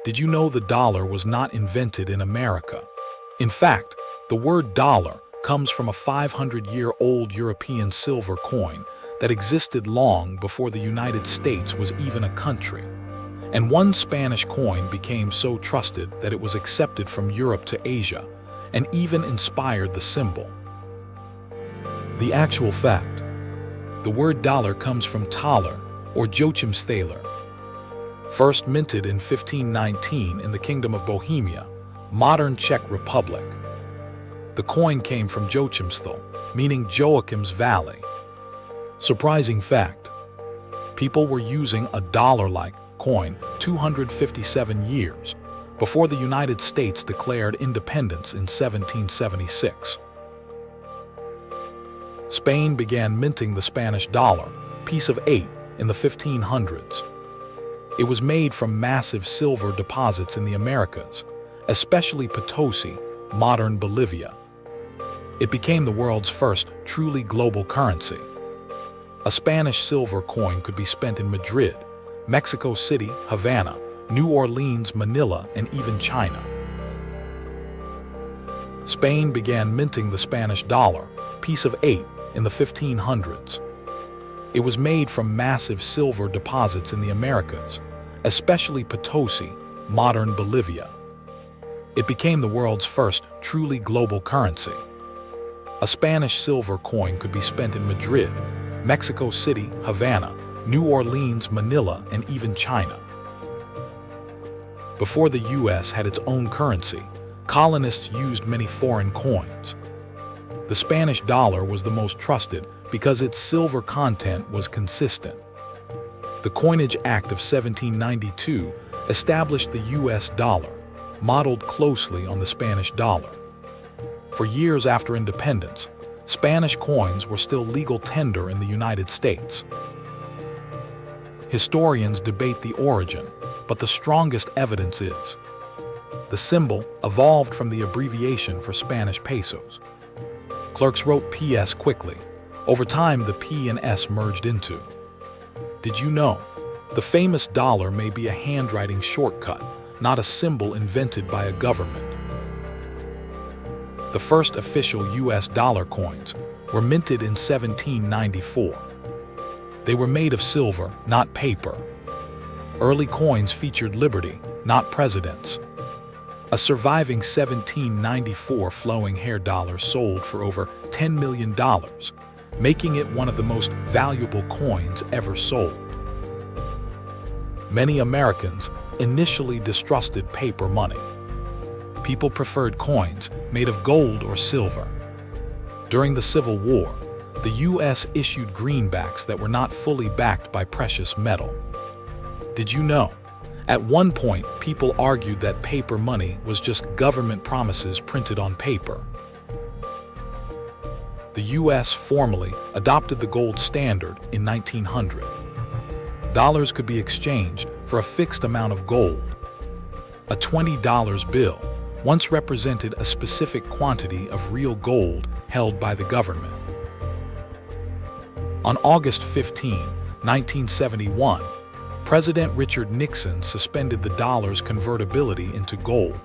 Did you know the dollar was not invented in America? In fact, the word dollar comes from a 500-year-old European silver coin that existed long before the United States was even a country. And one Spanish coin became so trusted that it was accepted from Europe to Asia and even inspired the symbol. The actual fact: the word dollar comes from Thaler, or Joachim's Thaler. First minted in 1519 in the Kingdom of Bohemia, modern Czech Republic. The coin came from Joachimsthal, meaning Joachim's Valley. Surprising fact: people were using a dollar-like coin 257 years before the United States declared independence in 1776. Spain began minting the Spanish dollar, piece of 8, in the 1500s. It was made from massive silver deposits in the Americas, especially Potosi, modern Bolivia. It became the world's first truly global currency. A Spanish silver coin could be spent in Madrid, Mexico City, Havana, New Orleans, Manila, and even China. Spain began minting the Spanish dollar, piece of 8, in the 1500s. It was made from massive silver deposits in the Americas, especially Potosi, modern Bolivia. It became the world's first truly global currency. A Spanish silver coin could be spent in Madrid, Mexico City, Havana, New Orleans, Manila, and even China. Before the U.S. had its own currency, colonists used many foreign coins. The Spanish dollar was the most trusted because its silver content was consistent. The Coinage Act of 1792 established the U.S. dollar, modeled closely on the Spanish dollar. For years after independence, Spanish coins were still legal tender in the United States. Historians debate the origin, but the strongest evidence is the symbol evolved from the abbreviation for Spanish pesos. Clerks wrote PS quickly. Over time, the P and S merged into. Did you know? The famous dollar may be a handwriting shortcut, not a symbol invented by a government. The first official U.S. dollar coins were minted in 1794. They were made of silver, not paper. Early coins featured liberty, not presidents. A surviving 1794 flowing hair dollar sold for over $10 million, making it one of the most valuable coins ever sold. Many Americans initially distrusted paper money. People preferred coins made of gold or silver. During the Civil War, the U.S. issued greenbacks that were not fully backed by precious metal. Did you know? At one point, people argued that paper money was just government promises printed on paper. The U.S. formally adopted the gold standard in 1900. Dollars could be exchanged for a fixed amount of gold. A $20 bill once represented a specific quantity of real gold held by the government. On August 15, 1971, President Richard Nixon suspended the dollar's convertibility into gold.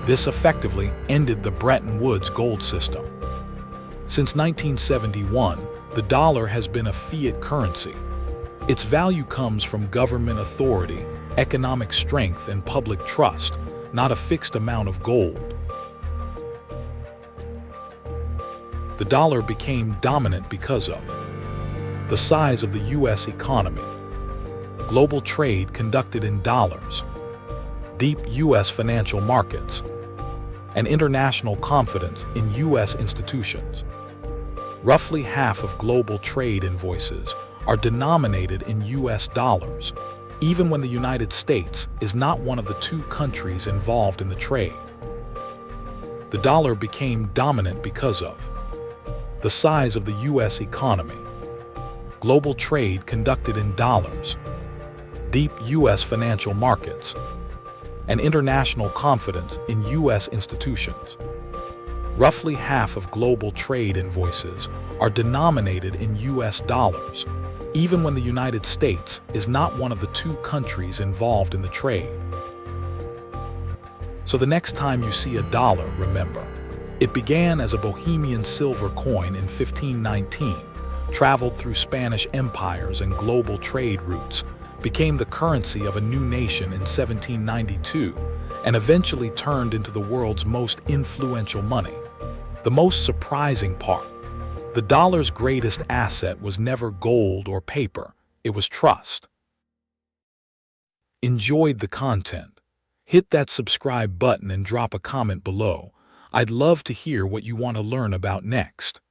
This effectively ended the Bretton Woods gold system. Since 1971, the dollar has been a fiat currency. Its value comes from government authority, economic strength, and public trust, not a fixed amount of gold. The dollar became dominant because of the size of the U.S. economy, global trade conducted in dollars, deep U.S. financial markets, and international confidence in U.S. institutions. Roughly half of global trade invoices are denominated in U.S. dollars, even when the United States is not one of the two countries involved in the trade. The dollar became dominant because of the size of the U.S. economy, global trade conducted in dollars, deep U.S. financial markets, and international confidence in U.S. institutions. Roughly half of global trade invoices are denominated in U.S. dollars, even when the United States is not one of the two countries involved in the trade. So the next time you see a dollar, remember, it began as a Bohemian silver coin in 1519, traveled through Spanish empires and global trade routes, became the currency of a new nation in 1792, and eventually turned into the world's most influential money. The most surprising part: the dollar's greatest asset was never gold or paper, it was trust. Enjoyed the content? Hit that subscribe button and drop a comment below. I'd love to hear what you want to learn about next.